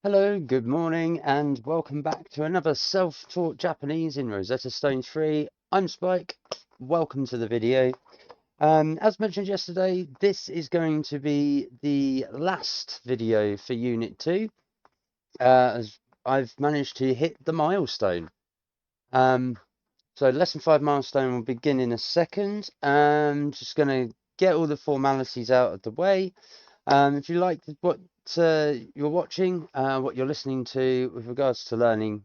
Hello, good morning, and welcome back to another self-taught Japanese in Rosetta Stone 3. I'm Spike. Welcome to the video. As mentioned yesterday, this is going to be the last video for Unit 2, as I've managed to hit the milestone. So Lesson 5 milestone will begin in a second. Just going to get all the formalities out of the way. If you like what you're watching, what you're listening to with regards to learning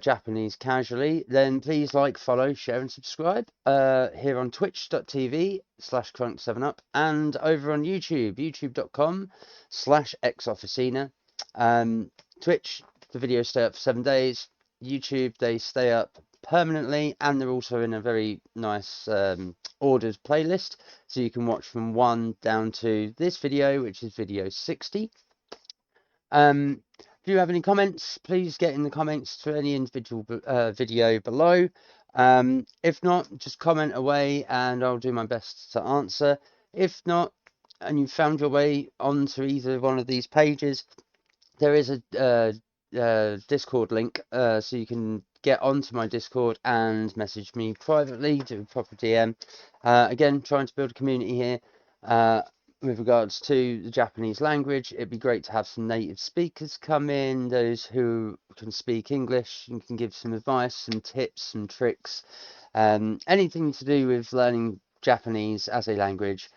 Japanese casually, then please like, follow, share, and subscribe here on twitch.tv/crunk7up and over on YouTube, youtube.com/xofficina. Twitch, the videos stay up for 7 days. YouTube, they stay up permanently, and they're also in a very nice ordered playlist, so you can watch from 1 down to this video, which is video 60. If you have any comments, please get in the comments to any individual video below. If not, just comment away and I'll do my best to answer. If not, and you found your way onto either one of these pages, there is a Discord link, so you can get onto my Discord and message me privately, do a proper DM. Again, trying to build a community here. With regards to the Japanese language, it'd be great to have some native speakers come in, those who can speak English and can give some advice, some tips, some tricks, anything to do with learning Japanese as a language.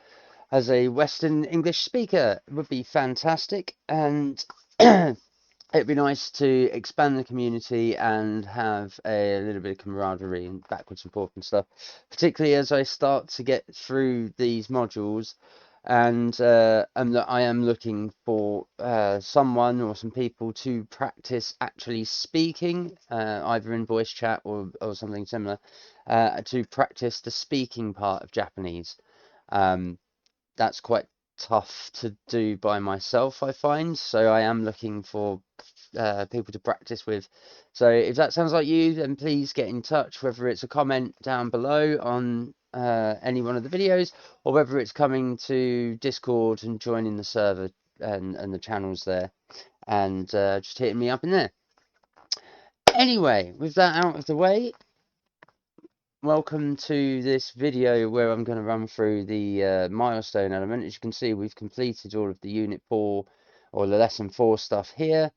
As a Western English speaker would be fantastic, and it'd be nice to expand the community and have a little bit of camaraderie and backwards and forth and stuff, particularly as I start to get through these modules, and I am looking for someone or some people to practice actually speaking, either in voice chat or something similar, to practice the speaking part of Japanese. That's quite tough to do by myself, I find. So I am looking for people to practice with. So if that sounds like you, then please get in touch, whether it's a comment down below on any one of the videos, or whether it's coming to Discord and joining the server and the channels there, and just hitting me up in there. Anyway, with that out of the way, welcome to this video where I'm going to run through the milestone element. As you can see, we've completed all of the Unit 4 or the Lesson 4 stuff here,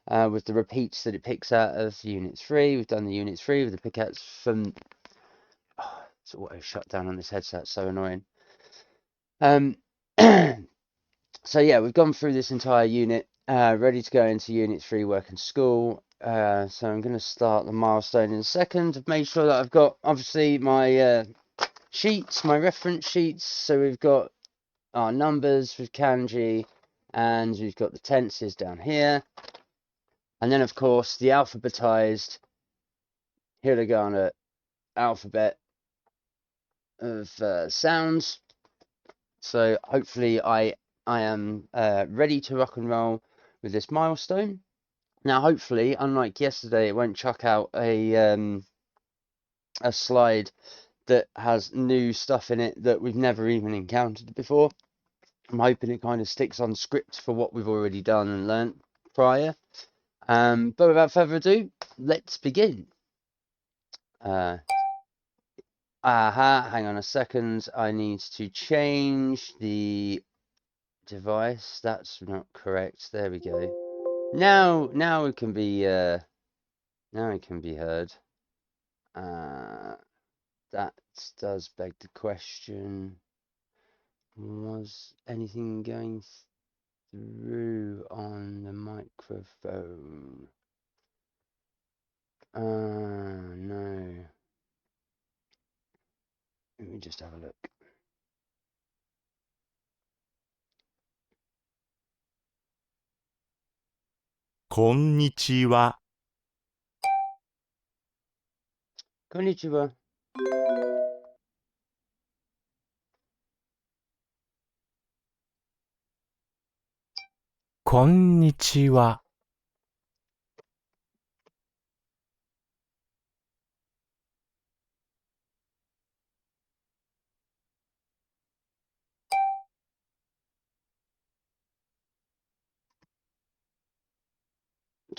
with the repeats that it picks out of Unit 3. We've done the Unit 3 with the pickouts from... Oh, it's auto shut down on this headset, so annoying. So yeah, we've gone through this entire unit, ready to go into Unit 3 work and school. So I'm going to start the milestone in a second. I've made sure that I've got, obviously, my sheets, my reference sheets. So we've got our numbers with kanji, and we've got the tenses down here. And then, of course, the alphabetized hiragana alphabet of sounds. So hopefully I am ready to rock and roll with this milestone. Now, hopefully, unlike yesterday, it won't chuck out a slide that has new stuff in it that we've never even encountered before. I'm hoping it kind of sticks on script for what we've already done and learnt prior. But without further ado, let's begin. Hang on a second. I need to change the device. That's not correct. There we go. Now it can be heard. That does beg the question, was anything going through on the microphone? No. Let me just have a look. Konnichiwa. Konnichiwa. Konnichiwa.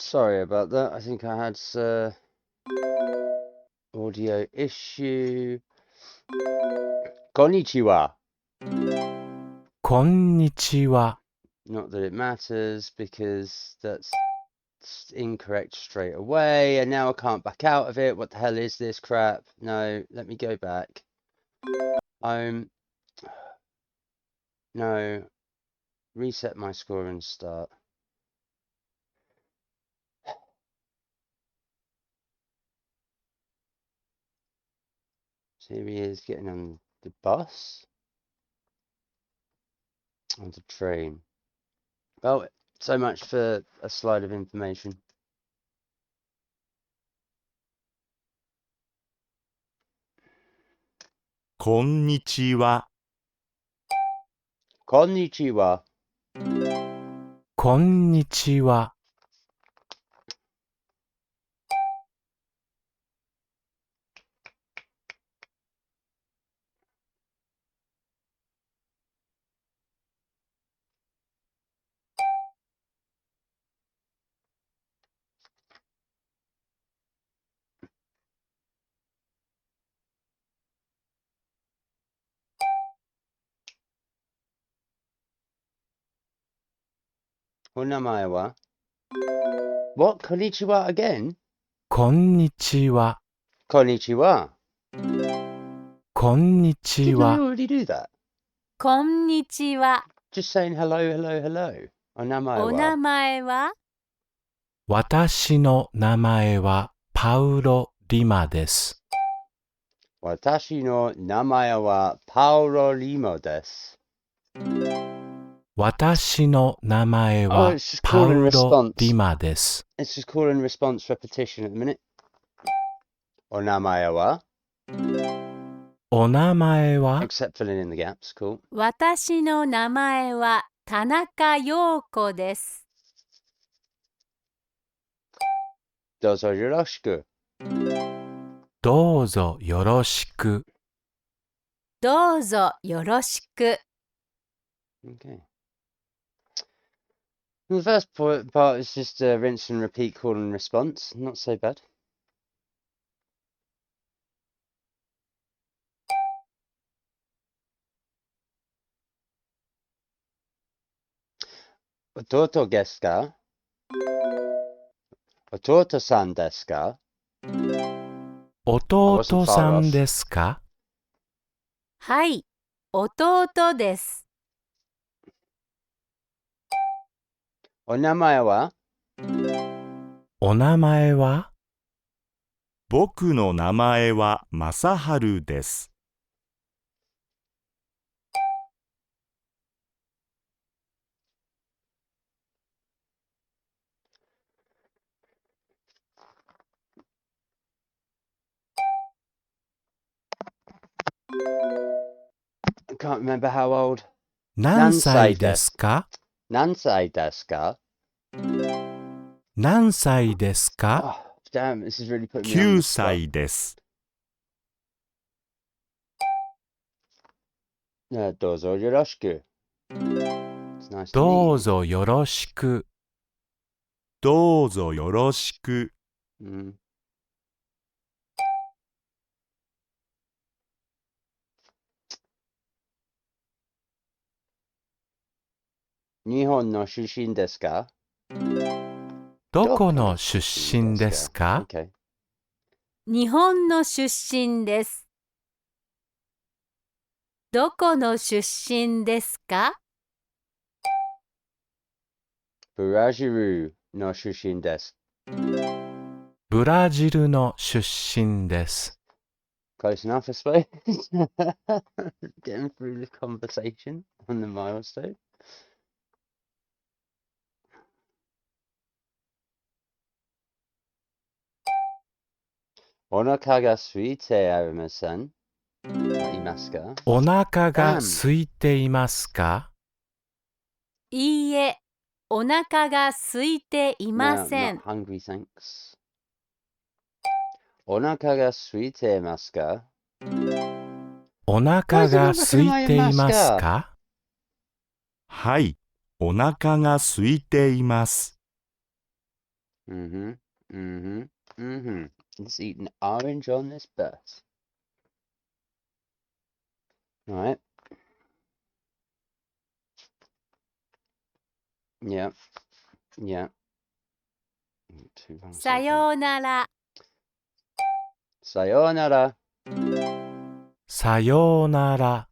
Sorry about that. I think I had audio issue. Konnichiwa. こんにちは。 Not that it matters because that's incorrect straight away, and now I can't back out of it. What the hell is this crap? No, let me go back. No, reset my score and start. So here he is getting on the bus, on the train. Well, so much for a slide of information. こんにちは。 Konnichiwa. こんにちは。 お名前は? What? Konnichiwa again? こんにちは。 Konnichiwa. こんにち Did I は。 already do that? こんにちは。 Just saying hello, hello, hello. お名前お名は? 前は私の名前はパウロ・リマです。私の名前はパウロ・リモです。私の名前 Oh, は it's just パ call and ウロ・ response. リマです。 It's just call and response repetition at the minute. お名前は? お名前は Except filling in the gaps. Cool. 私の名前は田中陽子です。どうぞよろしく。どうぞよろしく。どうぞよろしく。 Okay. The first part is just a rinse and repeat call and response. Not so bad. Ototo desu ka? Ototo-san desu ka? 弟さんですか？はい、弟です。お名前は? お名前は？僕の名前は正春です。I can't remember how old. 何歳ですか？何歳ですか? 何歳ですか？ Oh, damn, this is really putting me on 9 the spot. 歳です。どうぞよろしく. It's nice to ど meet う you. ぞよろしく。どうぞよろしく。日本の出身ですか? どこの出身ですか？ Okay. 日本の出身です。どこの出身ですか？ブラジルの出身です。ブラジルの出身です。Close enough, I suppose. Getting through the conversation on the milestone. お腹が空いてありません? いますか? お腹が空いていますか？いいえ、お腹が空いていま No, せ not ん。 hungry, thanks. お腹が空いていますか? お腹が空いていますか？はい、お腹が空いています。Mm-hmm. Mm-hmm. Mm-hmm. Let's eat an orange on this bus. Right. Yeah. Yeah. Two wrong さ statements. ようなら。 Sayonara. さようなら。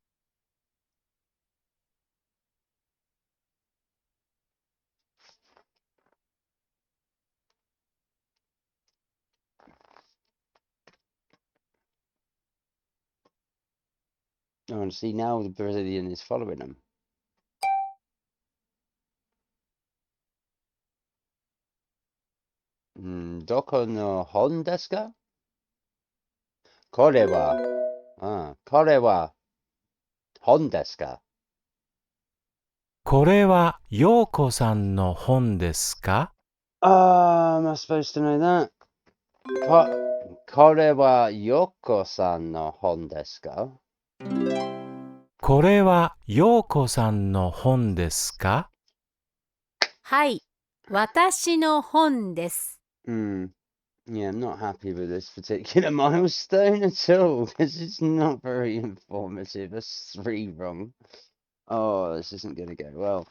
I want to see now the Brazilian is following them. Doko no hon desu ka? Kore wa hon desu ka? これは陽子さんの本ですか？ Am I supposed to know that? Kore wa Yoko-san no hon desu ka? これは陽子さんの本ですか？はい、私の本です。Yeah, I'm not happy with this particular milestone at all, because it's not very informative. That's 3 wrong. Oh, this isn't going to go well.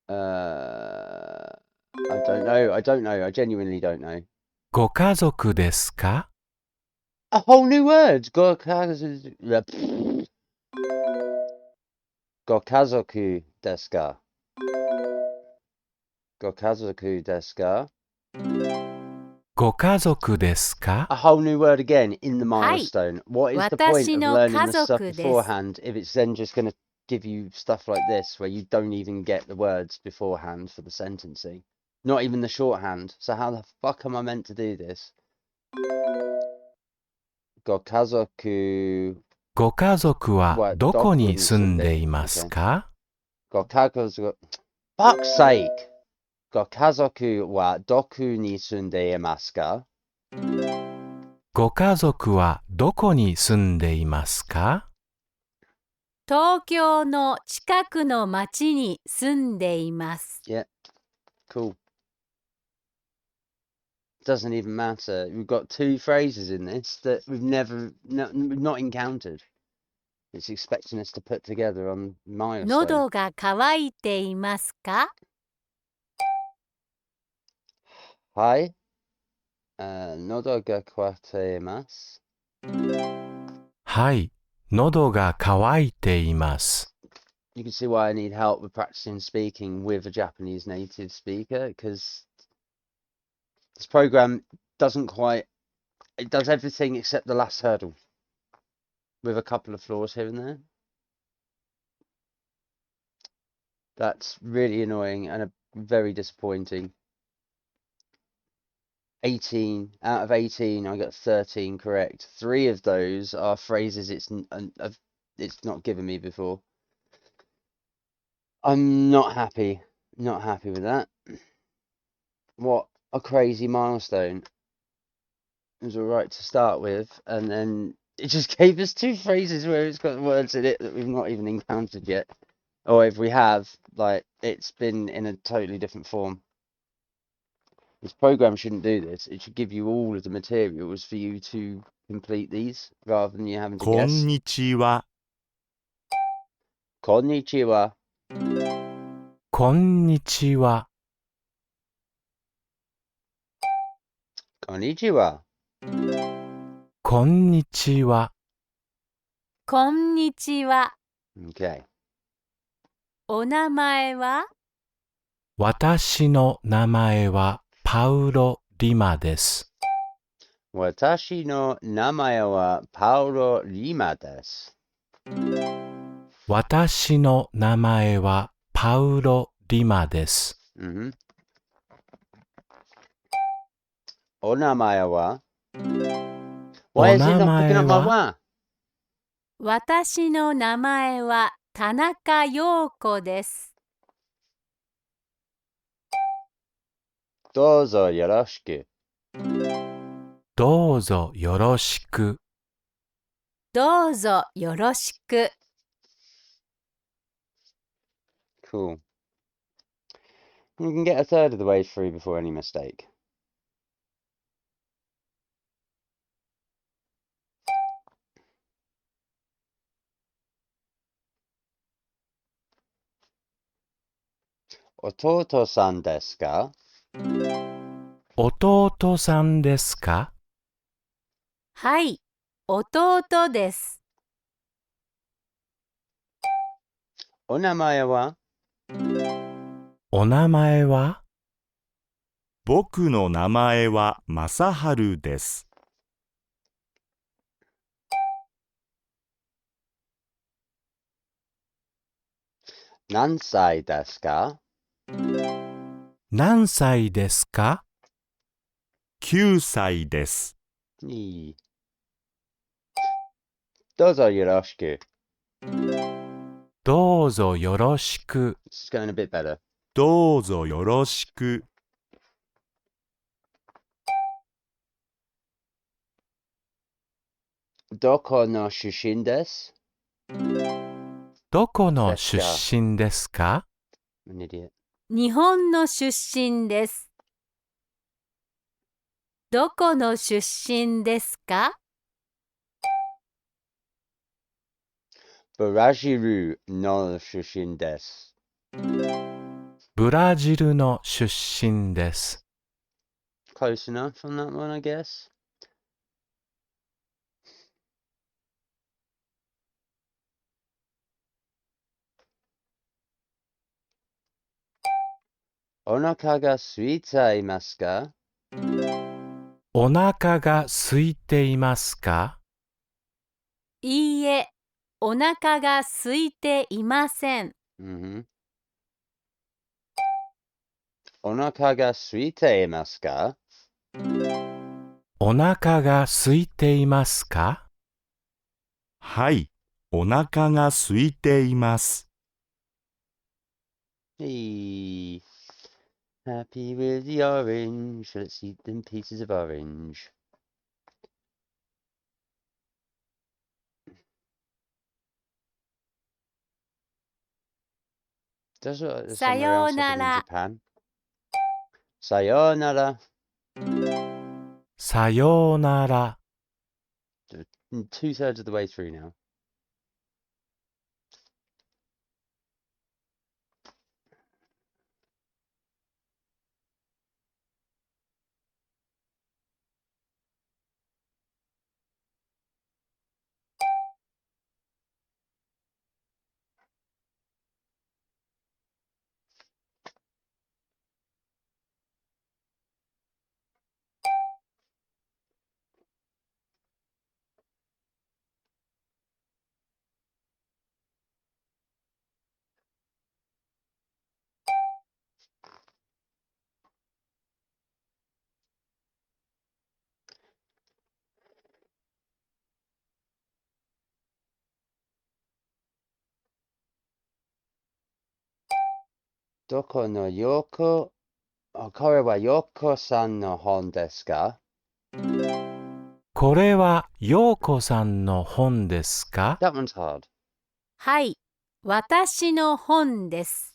I don't know. I genuinely don't know. ご家族ですか？ A whole new word! Gokazoku desu ka? Gokazoku desu ka? ご家族ですか？ A whole new word again in the はい、 milestone. What is the point 私 of の learning 家 the stuff 族です。 beforehand if it's then just going to give you stuff like this where you don't even get the words beforehand for the sentencing? Not even the shorthand. So how the fuck am I meant to do this? Gokazoku ご家族ははどこにどこに住んでい住んでいる？ますか？ Gokazoku Fuck's sake! Gokazoku wa doku ni sunde imasu ka? ご家族はどこに住んでいますか？東京の近くの町に住んでいます。 Yeah, cool. Doesn't even matter. We've got 2 phrases in this that we've not encountered. It's expecting us to put together on milestone. 喉が渇いていますか？ Hi. Nodo ga kawaitemasu. はい、喉が渇いています。 You can see why I need help with practicing speaking with a Japanese native speaker, because this program doesn't quite, it does everything except the last hurdle, with a couple of flaws here and there. That's really annoying and very disappointing. 18 out of 18, I got 13 correct. 3 of those are phrases it's not given me before. I'm not happy. Not happy with that. What a crazy milestone. It was alright to start with, and then it just gave us 2 phrases where it's got words in it that we've not even encountered yet. Or if we have, like, it's been in a totally different form. This program shouldn't do this. It should give you all of the materials for you to complete these, rather than you having to こ guess. んにちは。 Konnichiwa. こんにちは。 Konnichiwa. こんにちは。こんにちは。 Okay. お名前は？私の名前はパウロ・リマです。 Watashi no namae wa Paolo Lima desu. 私の名前はパウロ・リマです。 Mm-hmm. Onamae wa. Why is it not picking up my wa? 私の名前は田中陽子です。 Dozo yoroshiku. どうぞよろしく。どうぞよろしく。 Cool. You can get a third of the way through before any mistake. Ototo-san desu ka? 弟さんですか？はい、弟です。お名前は？お名前は？僕の名前は正春です。何歳ですか？何歳ですか？9歳です。いい。どうぞよろしく。どうぞよろしく。It's going a bit better. どうぞよろしく。どこの出身です？どこの出ですか。身ですか？ An idiot. 日本の出身です。どこの出身ですか？ブラジルの出身です。ブラジルの出身です。Close enough on that one, I guess. お腹が空いていますか？お腹が空いていますか？いいえ、お腹が空いていません。お腹が空いていますか？お腹が空いていますか？はい、お腹が空いています。Hey. Happy with the orange. Let's eat them pieces of orange. Does itさ somewhere よう else other な than ら。 Japan? Sayonara. さようなら。 2/3 of the way through now. どこのヨコ、これはヨコさんの本ですか？これは陽子さんの本ですか？ That one's hard. はい、私の本です。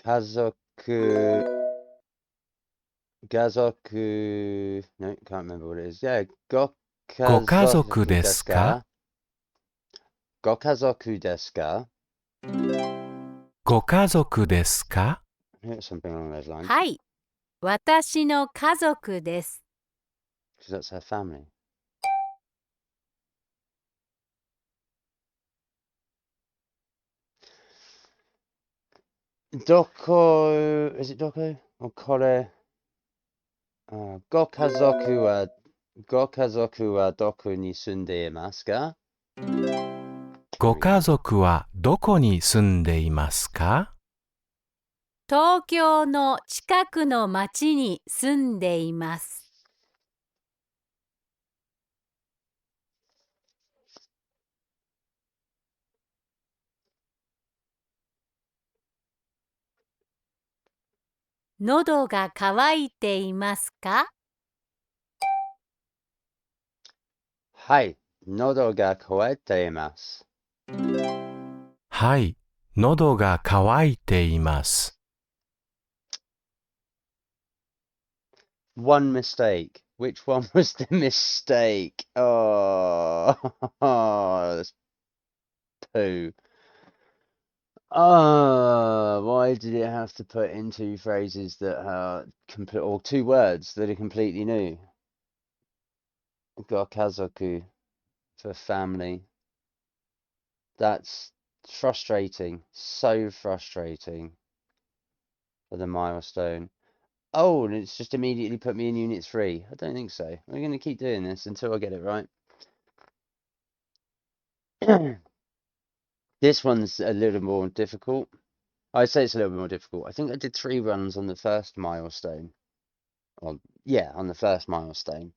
家族、家族、no, can't remember what it is. Yeah, ご家族でですすか？か？ご家族ですか？ご家族ですか？ Yeah, something along those lines. はい、私の家族です。Because that's her family. どこ、is it どこ？これ、ご家族は、ご家族はどこに住んでいますか？ご家族はどこに住んでいますか？東京の近くの町に住んでいます。喉が渇いていますか？はい、喉が渇いています。はい、喉が渇いています。One mistake. Which one was the mistake? Oh, that's poo. Why did it have to put in two phrases that are complete, or two words that are completely new? Got kazoku for family. That's frustrating. So frustrating for the milestone. Oh, and it's just immediately put me in unit 3. I don't think so. We're going to keep doing this until I get it right. This one's a little more difficult. I'd say it's a little bit more difficult. I think I did 3 runs on the first milestone. On the first milestone.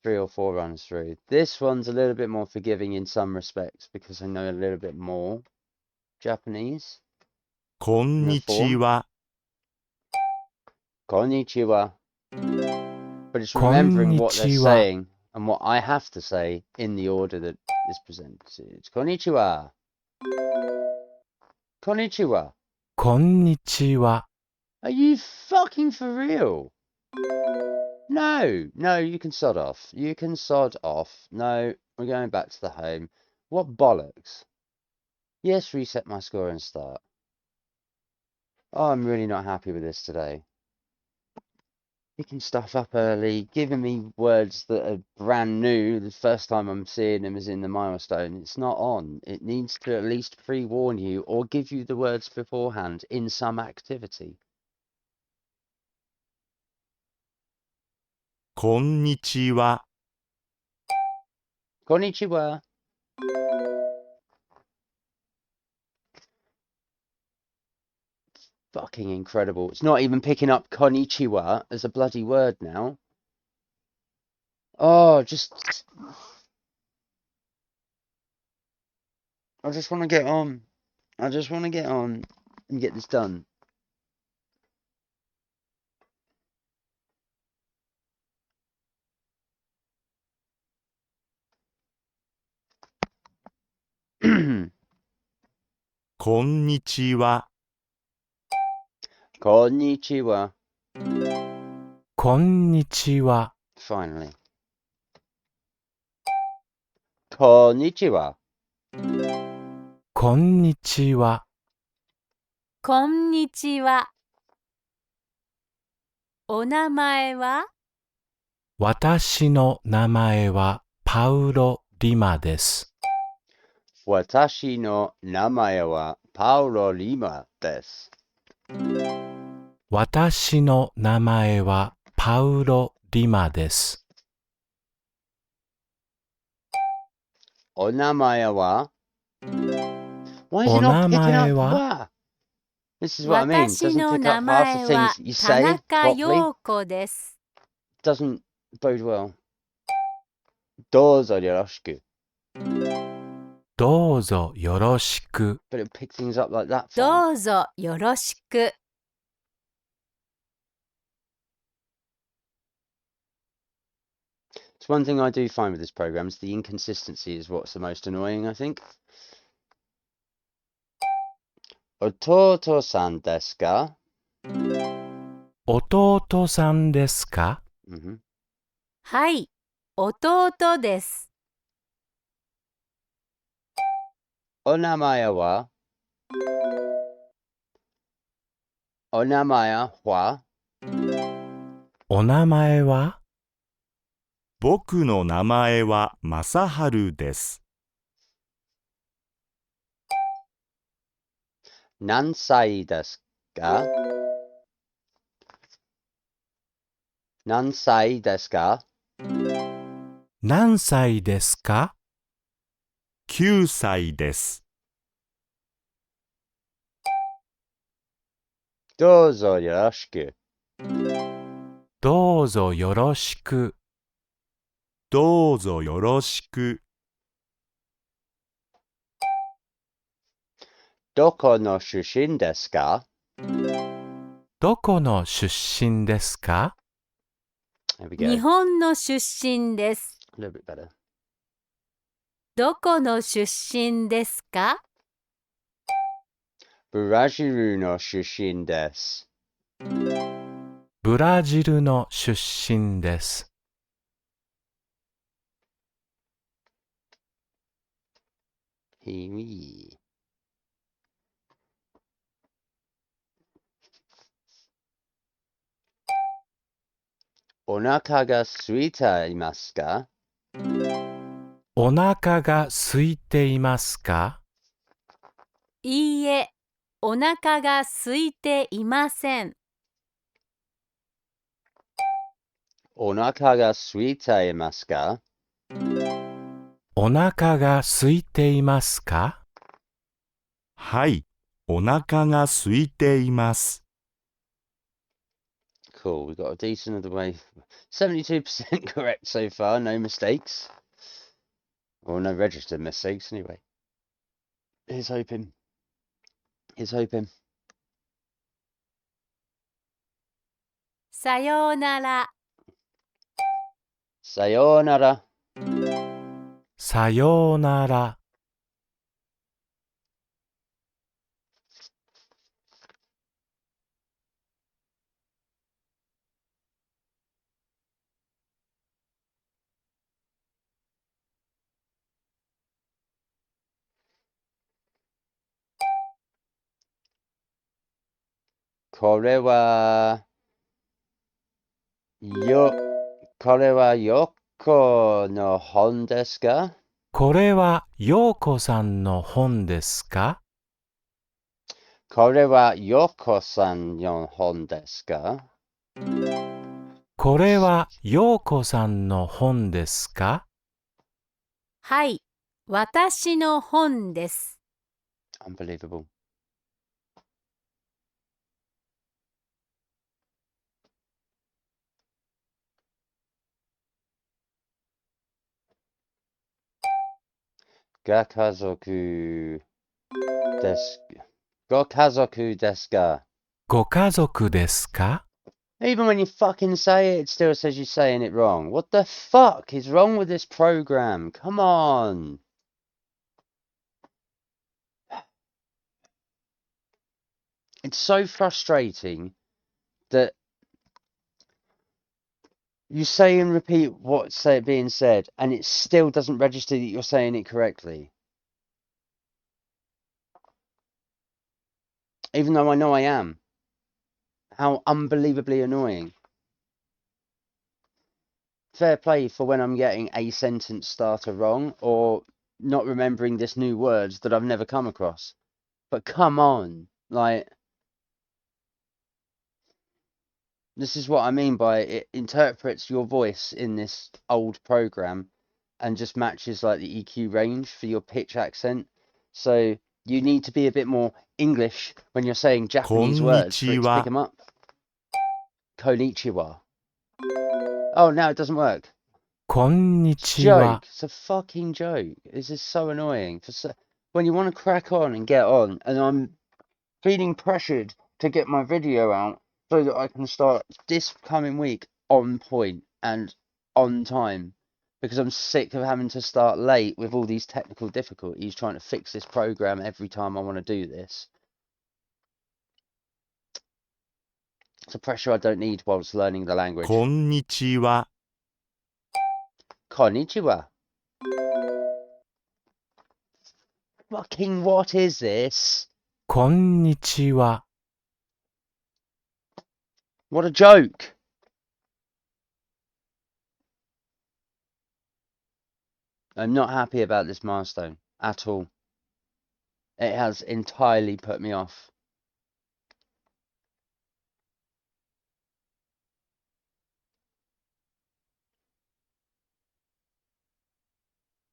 3 or 4 runs through. This one's a little bit more forgiving in some respects because I know a little bit more Japanese. こんにちは。 Konnichiwa. But it's こん remembering に what they're ちは。 saying and what I have to say in the order that is presented. Konnichiwa. Konnichiwa. こんにちは。 Are you fucking for real? No, you can sod off. You can sod off. No, we're going back to the home. What bollocks? Yes, reset my score and start. Oh, I'm really not happy with this today. Picking stuff up early, giving me words that are brand new. The first time I'm seeing them is in the milestone. It's not on. It needs to at least pre-warn you or give you the words beforehand in some activity. こんにちは。 Konnichiwa. Fucking incredible. It's not even picking up konnichiwa as a bloody word now. Oh, I just want to get on. I just want to get on and get this done.こんにちは。 Konnichiwa. こんにちは。 Finally. Konnichiwa. こんにちは。こんにちは。お名前は？私の名前はパウロ・リマです。Watashi no namae wa Paolo Lima desu. 私の名前はパウロ・リマです。Onamae wa? Why is お it not 名 picking 前 up は？ wa? This is what I mean. 私 Doesn't の pick 名 up half the 前 things は that you 田 say 中 properly. 陽子です。Doesn't bode well. どうぞよろしく. どうぞよろしく。 But it pick things up like that font. どうぞよろしく。It's one thing I do find with this program is the inconsistency is what's the most annoying, I think. 弟さんですか? 弟さんですか？ Mhm. はい、弟です。お名前は? お名前は? お名前は？僕の名前は正春です。何歳ですか? 何歳ですか? 何歳ですか？ 9歳です。どうぞよろしく. どうぞよろしく。どうぞよろしく。どこの出身ですか?どこの出身ですか？ There we 日 go. 本の出身です。 A little bit better. どこの出身ですか？ブラジルの出身です。ブラジルの出身です。ひみ。お腹が空いていますか？お腹が空いていますか？いいえ、お腹が空いていません。お腹が空いていますか？お腹が空いていますか？はい、お腹が空いています。Cool, we've got a decent of the way. 72% correct so far, no mistakes. Or no registered mistakes, anyway. Here's hoping. Here's hoping. さようなら。さようなら。さようなら。これは、これはよこの本ですか？これはようこさんの本ですか？これはよこさんの本ですか？これはようこさんの本ですか？はい、私の本です。Unbelievable. が家族です。ご家族ですか？ご家族ですか？ Even when you fucking say it, it still says you're saying it wrong. What the fuck is wrong with this program? Come on. It's so frustrating that you say and repeat what's being said, and it still doesn't register that you're saying it correctly. Even though I know I am. How unbelievably annoying. Fair play for when I'm getting a sentence starter wrong, or not remembering this new word that I've never come across. But come on, like, this is what I mean by it interprets your voice in this old program and just matches like the EQ range for your pitch accent. So you need to be a bit more English when you're saying こ Japanese んに words for ち it to pick は。 them up. Konnichiwa. Oh, now it doesn't work. こんに It's a ちは。 joke. It's a fucking joke. This is so annoying. When you want to crack on and get on, and I'm feeling pressured to get my video out so that I can start this coming week on point and on time, because I'm sick of having to start late with all these technical difficulties trying to fix this program every time I want to do this. It's a pressure I don't need whilst learning the language. こんにちは。 Konnichiwa. Fucking what is this? こんにちは。 What a joke. I'm not happy about this milestone at all. It has entirely put me off.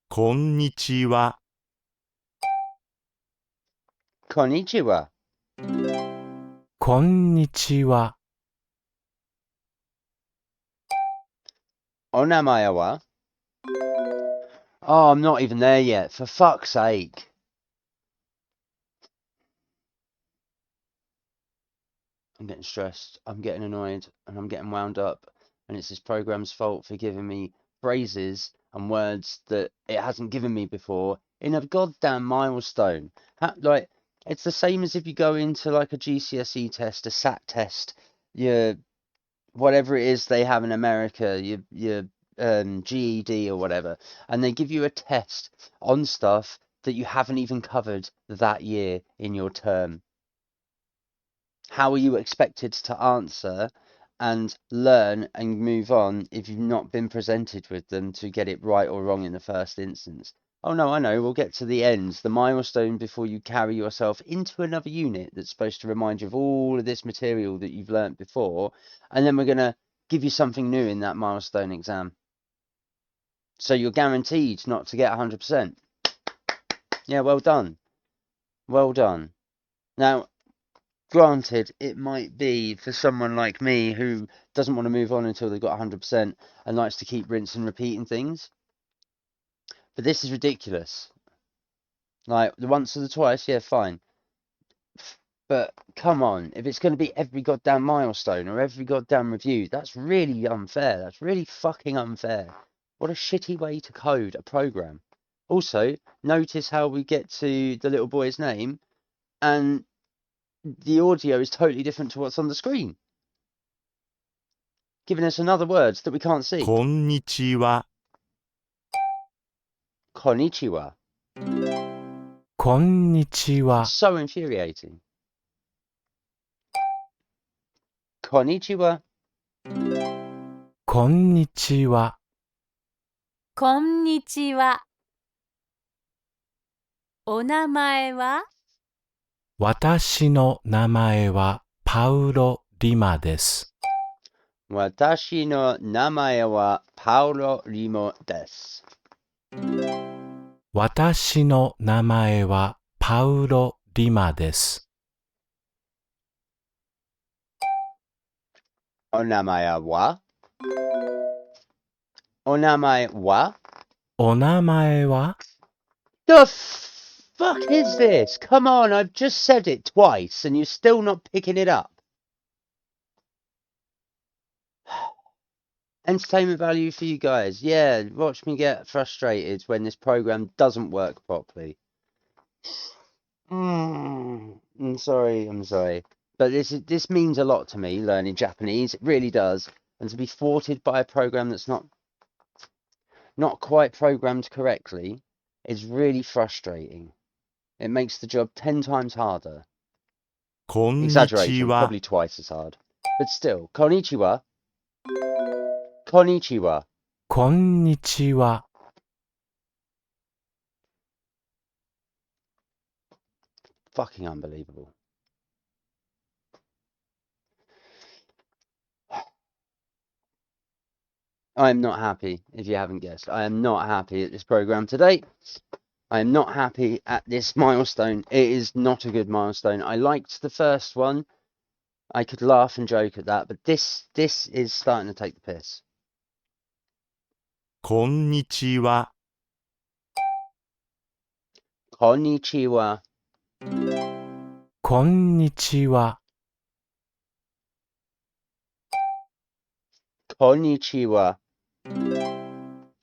こんにちは。 Konnichiwa. こんにちは。 Onamae wa? Oh, I'm not even there yet. For fuck's sake. I'm getting stressed, I'm getting annoyed, and I'm getting wound up, and it's this program's fault for giving me phrases and words that it hasn't given me before in a goddamn milestone. Like, it's the same as if you go into like a GCSE test, a SAT test, your whatever it is they have in America, your GED or whatever, and they give you a test on stuff that you haven't even covered that year in your term. How are you expected to answer and learn and move on if you've not been presented with them to get it right or wrong in the first instance? Oh no, I know, we'll get to the end, the milestone before you carry yourself into another unit that's supposed to remind you of all of this material that you've learnt before, and then we're going to give you something new in that milestone exam. So you're guaranteed not to get 100%. Yeah, well done. Well done. Now, granted, it might be for someone like me who doesn't want to move on until they've got 100% and likes to keep rinsing and repeating things. But this is ridiculous. Like, the once or the twice, yeah, fine. But come on, if it's going to be every goddamn milestone or every goddamn review, that's really unfair. That's really fucking unfair. What a shitty way to code a program. Also, notice how we get to the little boy's name and the audio is totally different to what's on the screen, giving us another words that we can't see. こんにちは。 Konnichiwa. こんにちは。 So infuriating. Konnichiwa. こんにちは。こんにちは。お名前は？私の名前はパウロ・リマです。Watashi no namae wa Paolo Rimo desu. 私の名前はパウロ・リマです。Onamae wa? Onamae wa? お名前は？ The fuck is this? Come on, I've just said it twice and you're still not picking it up. Entertainment value for you guys. Yeah, watch me get frustrated when this program doesn't work properly. I'm sorry. But this means a lot to me, learning Japanese. It really does. And to be thwarted by a program that's not quite programmed correctly is really frustrating. It makes the job 10 times harder. こんにち Exaggeration, は。 probably twice as hard. But still, konnichiwa. Konnichiwa. こんにちは。 Fucking unbelievable. I am not happy, if you haven't guessed. I am not happy at this program today. I am not happy at this milestone. It is not a good milestone. I liked the first one. I could laugh and joke at that, but this is starting to take the piss. こんにちは。 Konnichiwa. こんにちは。 Konnichiwa.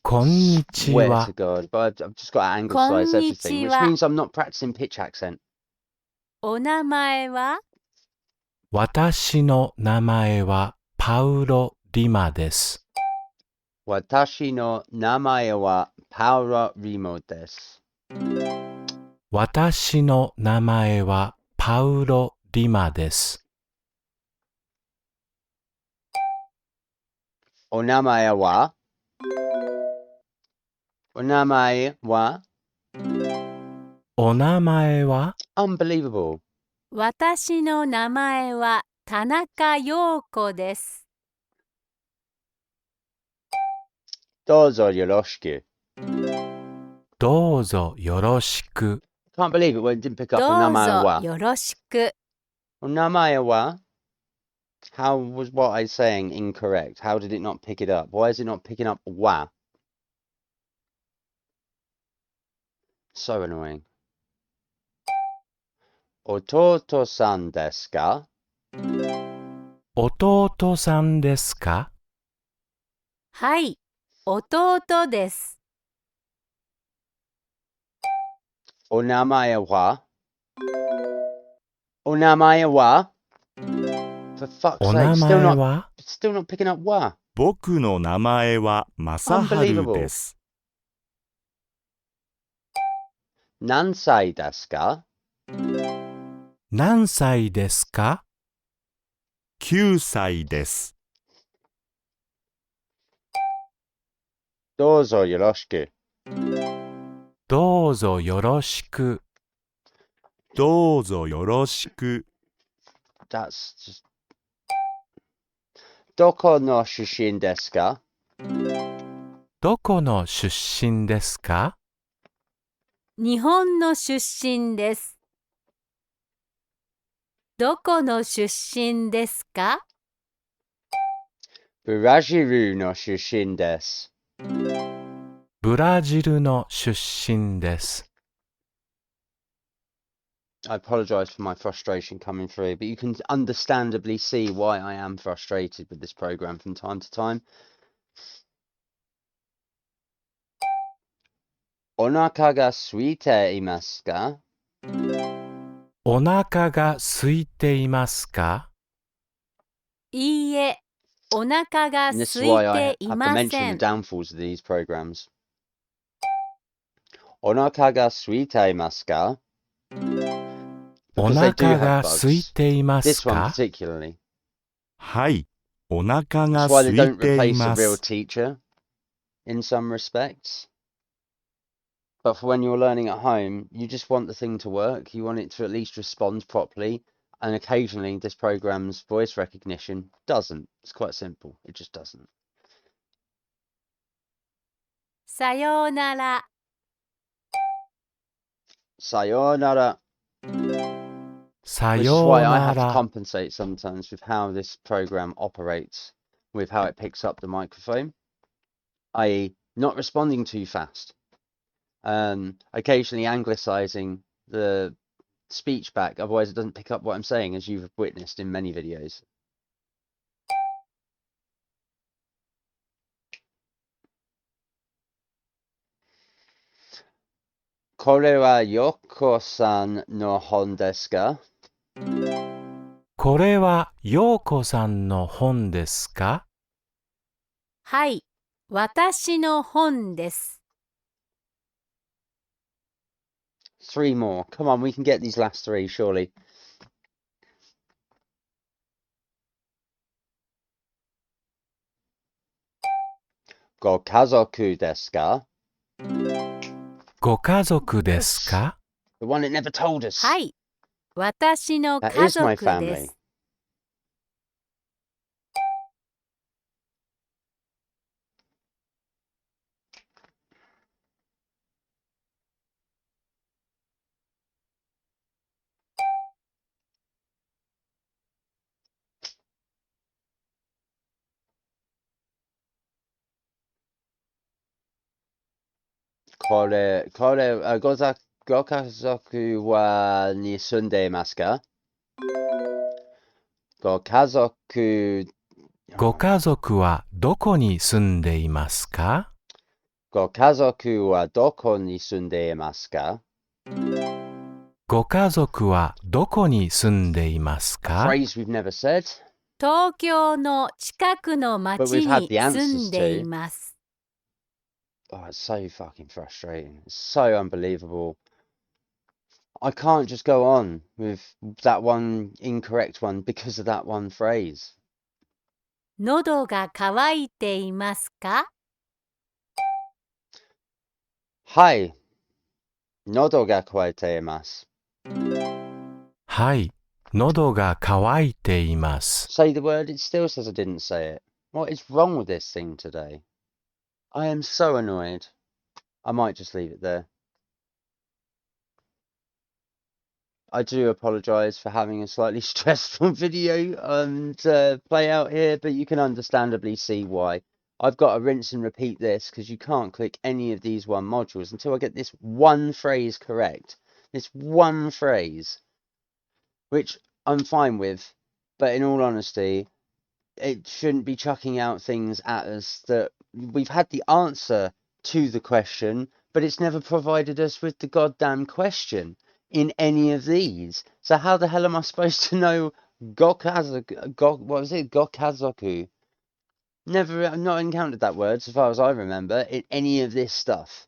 こんにち Swear は to。God, but I've just got to anglicize everything, which Konnichiwa. means I'm not practicing pitch accent. お名前は？私の名前はパウロ・リマです。 Watashi no namae wa Paolo Rimo desu. 私の名前はパウロ・リマです。 Onamae wa? Onamae wa? お名前は？ Unbelievable. 私の名前は田中陽子です。Dozo yoroshiku. どうぞよろしく。 Can't believe it when it didn't pick up どう onamae ぞ wa. よろしく。 Onamae wa? How was what I saying incorrect? How did it not pick it up? Why is it not picking up wa? So annoying. Ototo-san desu ka? 弟さんですか？はい、弟です。お名前は お名前は For fuck's お sake, 名 still 前 not, は？ still not picking up wa. 僕の名前は正春です。何歳ですか？何歳ですか？ 9歳です。どうぞよろしく。どうぞよろしく。どうぞよろしく。That's just... どこの出身ですか？どこの出身ですか？日本の出身です。どこの出身ですか？ブラジルの出身です。ブラジルの出身です。I apologize for my frustration coming through, but you can understandably see why I am frustrated with this program from time to time. お腹が空いていますか？お腹が空いていますか？いいえ、お腹が And this is 空い why I てい have to ま mention せ the ん。 downfalls of these programs. お腹が空いていますか？お Because they do 腹 have が空い bugs. ています This one か？ particularly. はい、お腹 That's が why they 空い don't てい replace a ま real す。 teacher in some respects. But for when you're learning at home, you just want the thing to work. You want it to at least respond properly. And occasionally, this program's voice recognition doesn't. It's quite simple. It just doesn't. さようなら。 Sayonara. さ Which is よ why う I な have to ら。 compensate sometimes with how this program operates, with how it picks up the microphone, i.e., not responding too fast. Occasionally anglicizing the speech back, otherwise it doesn't pick up what I'm saying, as you've witnessed in many videos. これはヨコさんの本ですか？これは陽子さんの本ですか？はい、私の本です。 Three more. Come on, we can get these last three, surely. ご家族ですか？ご家族ですか？ The one that never told us. はい、私の That 家 is my 族で family. す。ご家族はに住んでいますか？ご家族、ご家族はどこに住んでいますか？ご家族はどこに住んでいますか？ご家族はどこに住んでいます A か？ phrase we've never said, 東京の近くの but 町 we've had に the 住 answers んでい to. ます。 Oh, it's so fucking frustrating. It's so unbelievable. I can't just go on with that one incorrect one because of that one phrase. 喉が渇いていますか？はい。喉が渇いています。はい、喉が渇いています。 Say the word, it still says I didn't say it. What is wrong with this thing today? I am so annoyed. I might just leave it there. I do apologise for having a slightly stressful video to play out here, but you can understandably see why. I've got to rinse and repeat this because you can't click any of these one modules until I get this one phrase correct. This one phrase, which I'm fine with, But in all honesty, it shouldn't be chucking out things at us that we've had the answer to the question, but it's never provided us with the goddamn question in any of these. So how the hell am I supposed to know what was it? Gokazoku? Never, I've not encountered that word, so far as I remember, in any of this stuff.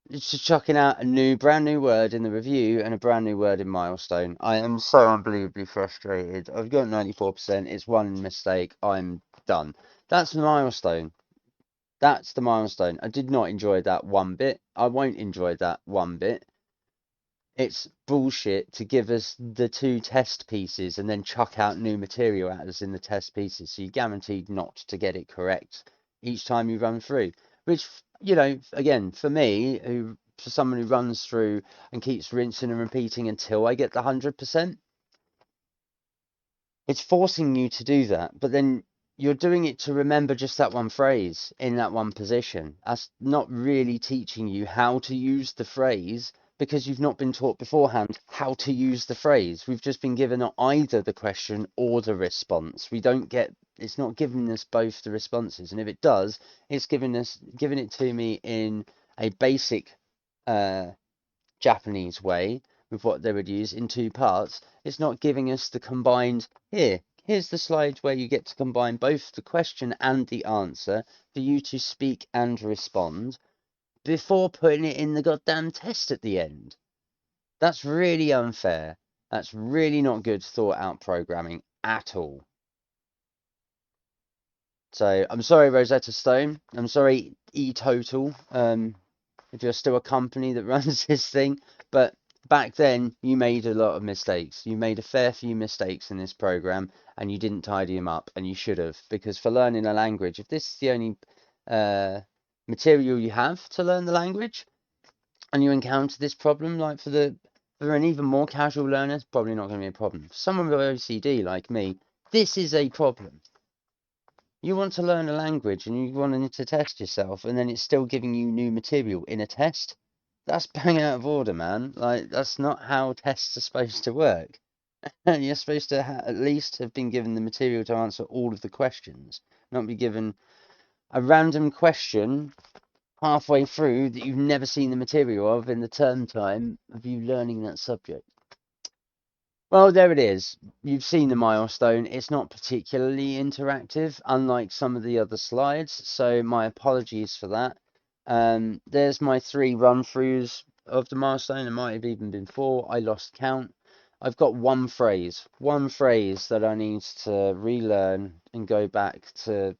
It's just chucking out a brand new word in the review and a brand new word in Milestone. I am so unbelievably frustrated. I've got 94%. It's one mistake. I'm done. That's the Milestone. That's the Milestone. I did not enjoy that one bit. I won't enjoy that one bit. It's bullshit to give us the 2 test pieces and then chuck out new material at us in the test pieces. So you're guaranteed not to get it correct each time you run through. Which, again, for me, for someone who runs through and keeps rinsing and repeating until I get the 100%, it's forcing you to do that. But then you're doing it to remember just that one phrase in that one position. That's not really teaching you how to use the phrase, because you've not been taught beforehand how to use the phrase. We've just been given either the question or the response. It's not giving us both the responses. And if it does, it's giving it to me in a basic Japanese way with what they would use in 2 parts. It's not giving us the combined, here's the slide where you get to combine both the question and the answer for you to speak and respond before putting it in the goddamn test at the end. That's really unfair. That's really not good thought out programming at all. So I'm sorry, Rosetta Stone. I'm sorry, eTotal. If you're still a company that runs this thing, but back then you made a lot of mistakes. You made a fair few mistakes in this program, and you didn't tidy them up, and you should have, because for learning a language, if this is the only material you have to learn the language, and you encounter this problem, like for an even more casual learner, it's probably not going to be a problem. For someone with OCD like me, this is a problem. You want to learn a language and you want to test yourself, and then it's still giving you new material in a test. That's bang out of order, man. Like, that's not how tests are supposed to work. You're supposed to at least have been given the material to answer all of the questions, not be given a random question halfway through that you've never seen the material of in the term time of you learning that subject. Well, there it is. You've seen the milestone. It's not particularly interactive, unlike some of the other slides, so my apologies for that. There's my 3 run-throughs of the milestone. It might have even been 4. I lost count. I've got one phrase that I need to relearn and go back to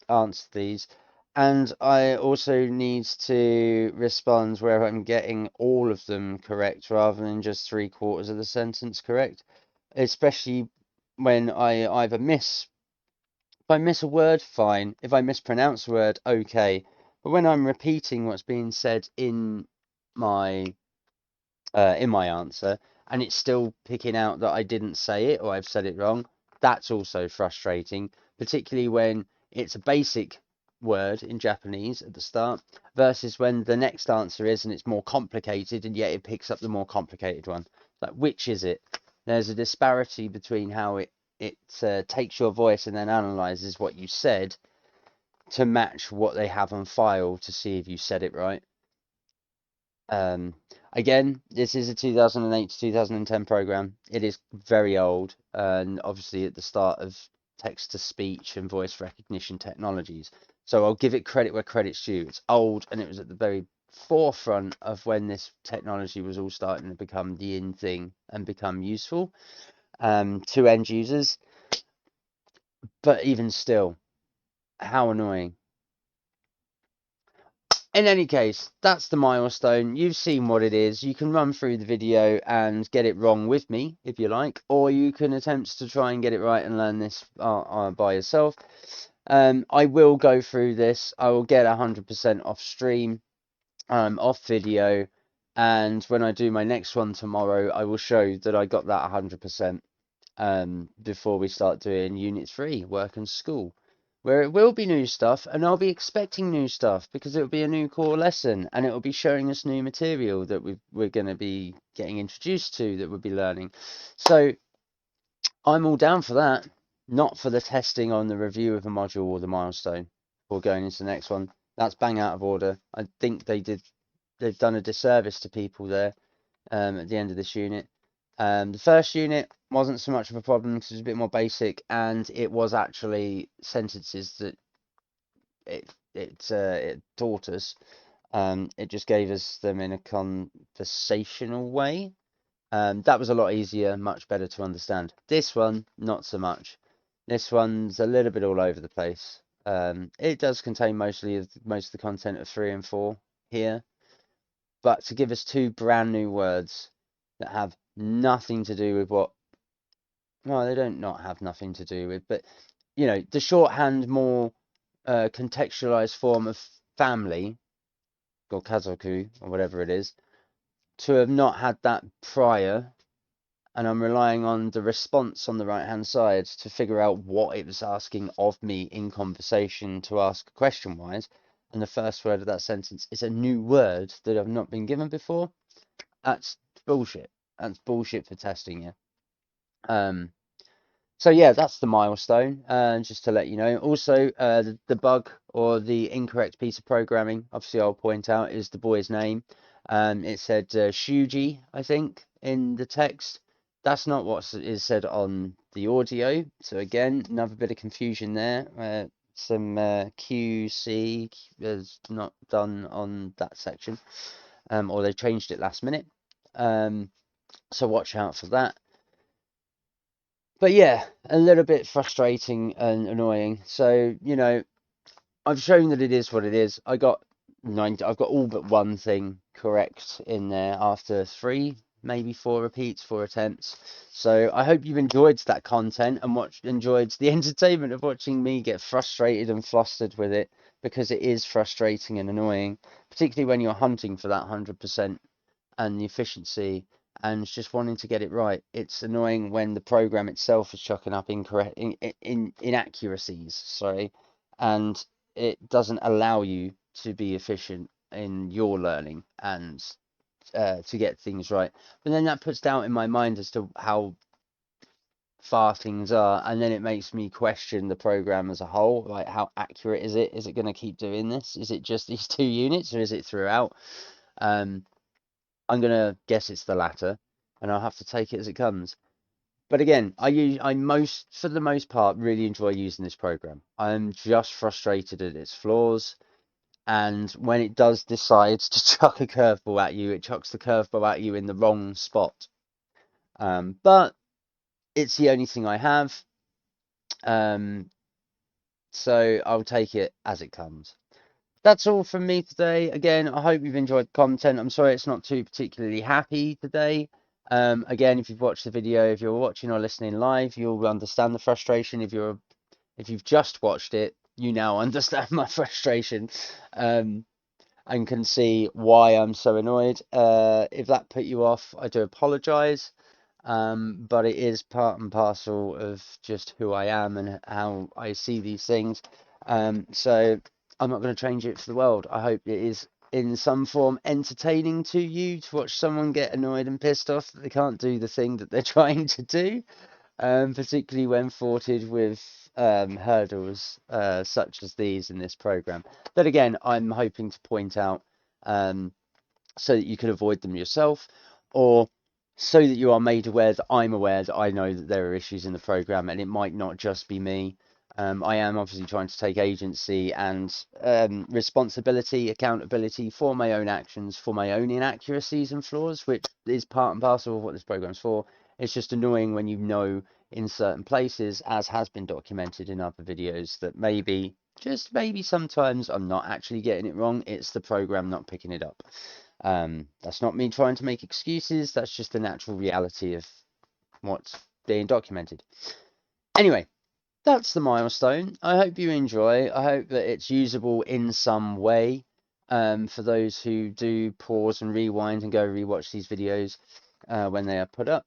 answer these. And I also need to respond where I'm getting all of them correct rather than just 3/4 of the sentence correct. Especially when I either if I miss a word, fine. If I mispronounce a word, okay. But when I'm repeating what's being said in my answer, and it's still picking out that I didn't say it or I've said it wrong, that's also frustrating, particularly when it's a basic word in Japanese at the start versus when the next answer is and it's more complicated, and yet it picks up the more complicated one. Like, which is it? There's a disparity between how it takes your voice and then analyzes what you said to match what they have on file to see if you said it right. Again, this is a 2008 to 2010 program. It is very old, and obviously at the start of text-to-speech and voice recognition technologies. So I'll give it credit where credit's due. It's old, and it was at the very forefront of when this technology was all starting to become the in thing and become useful to end users. But even still, how annoying. In any case, that's the milestone. You've seen what it is. You can run through the video and get it wrong with me, if you like, or you can attempt to try and get it right and learn this by yourself. I will go through this. I will get 100% off stream, off video, and when I do my next one tomorrow, I will show that I got that 100% before we start doing Unit 3, work and school, where it will be new stuff, and I'll be expecting new stuff because it will be a new core lesson, and it will be showing us new material that we're going to be getting introduced to, that we'll be learning. So I'm all down for that. Not for the testing on the review of the module or the milestone before going into the next one. That's bang out of order. I think they've done a disservice to people there at the end of this unit. The first unit wasn't so much of a problem because it was a bit more basic, and it was actually sentences that it taught us. It just gave us them in a conversational way. That was a lot easier, much better to understand. This one, not so much. This one's a little bit all over the place. It does contain most of the content of 3 and 4 here, but to give us two brand new words that have nothing to do with what, well, they don't not have nothing to do with, but you know, the shorthand, more contextualized form of family or kazoku or whatever it is, to have not had that prior, and I'm relying on the response on the right hand side to figure out what it was asking of me in conversation to ask question wise, and the first word of that sentence is a new word that I've not been given before. That's bullshit. That's bullshit for testing you. So yeah, that's the milestone. Just to let you know. Also, the bug or the incorrect piece of programming, obviously I'll point out, is the boy's name. It said Shuji, I think, in the text. That's not what is said on the audio. So again, another bit of confusion there. Some QC is not done on that section, or they changed it last minute. So watch out for that. But yeah, a little bit frustrating and annoying. So, you know, I've shown that it is what it is. I've got all but one thing correct in there after 3, maybe 4 repeats, 4 attempts. So I hope you've enjoyed that content and enjoyed the entertainment of watching me get frustrated and flustered with it, because it is frustrating and annoying, particularly when you're hunting for that 100% and the efficiency and just wanting to get it right. It's annoying when the program itself is chucking up inaccuracies, sorry, and it doesn't allow you to be efficient in your learning and to get things right. But then that puts doubt in my mind as to how far things are, and then it makes me question the program as a whole. Like, how accurate is it? Is it going to keep doing this? Is it just these 2 units, or is it throughout? I'm gonna guess it's the latter, and I'll have to take it as it comes. But again, for the most part, really enjoy using this program. I'm just frustrated at its flaws, and when it does decide to chuck a curveball at you, it chucks the curveball at you in the wrong spot. But it's the only thing I have, so I'll take it as it comes. That's all from me today. Again, I hope you've enjoyed the content. I'm sorry it's not too particularly happy today. Again, if you've watched the video, if you're watching or listening live, you'll understand the frustration. If you've just watched it, you now understand my frustration, and can see why I'm so annoyed. If that put you off, I do apologize. But it is part and parcel of just who I am and how I see these things. So I'm not going to change it for the world. I hope it is in some form entertaining to you to watch someone get annoyed and pissed off that they can't do the thing that they're trying to do, particularly when thwarted with hurdles such as these in this program. That again, I'm hoping to point out, so that you can avoid them yourself, or so that you are made aware that I'm aware that I know that there are issues in the program, and it might not just be me. I am obviously trying to take agency and responsibility, accountability for my own actions, for my own inaccuracies and flaws, which is part and parcel of what this program's for. It's just annoying when you know in certain places, as has been documented in other videos, that maybe, just maybe sometimes I'm not actually getting it wrong. It's the program not picking it up. That's not me trying to make excuses. That's just the natural reality of what's being documented. Anyway, that's the milestone. I hope you enjoy. I hope that it's usable in some way, for those who do pause and rewind and go rewatch these videos when they are put up.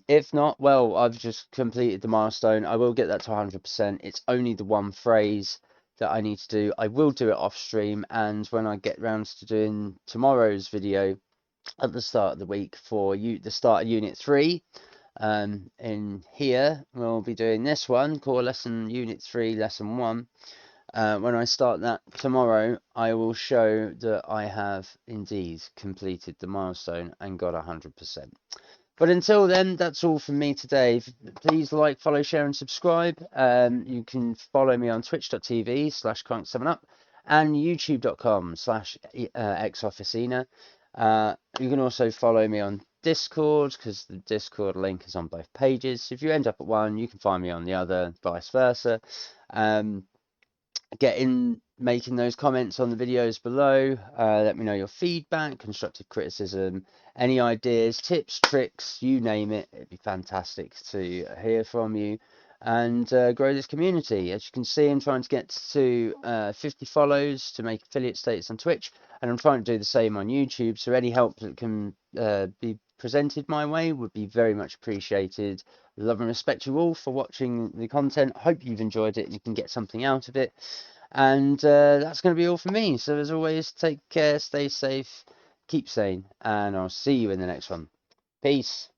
If not, well, I've just completed the milestone. I will get that to 100%. It's only the one phrase that I need to do. I will do it off stream, and when I get round to doing tomorrow's video at the start of the week for the start of Unit 3, In here, we'll be doing this one, Core Lesson Unit 3, Lesson 1. When I start that tomorrow, I will show that I have indeed completed the milestone and got 100%. But until then, that's all from me today. Please like, follow, share, and subscribe. You can follow me on twitch.tv/crank7up and youtube.com/xofficina. You can also follow me on Discord, because the Discord link is on both pages. If you end up at one, you can find me on the other, vice versa. Get in making those comments on the videos below. Let me know your feedback, constructive criticism, any ideas, tips, tricks, you name it. It'd be fantastic to hear from you and grow this community. As you can see, I'm trying to get to 50 follows to make affiliate status on Twitch, and I'm trying to do the same on YouTube, so any help that can be presented my way would be very much appreciated. Love and respect you all for watching the content. Hope you've enjoyed it and you can get something out of it. And that's going to be all for me. So as always, take care, stay safe, keep sane, and I'll see you in the next one. Peace.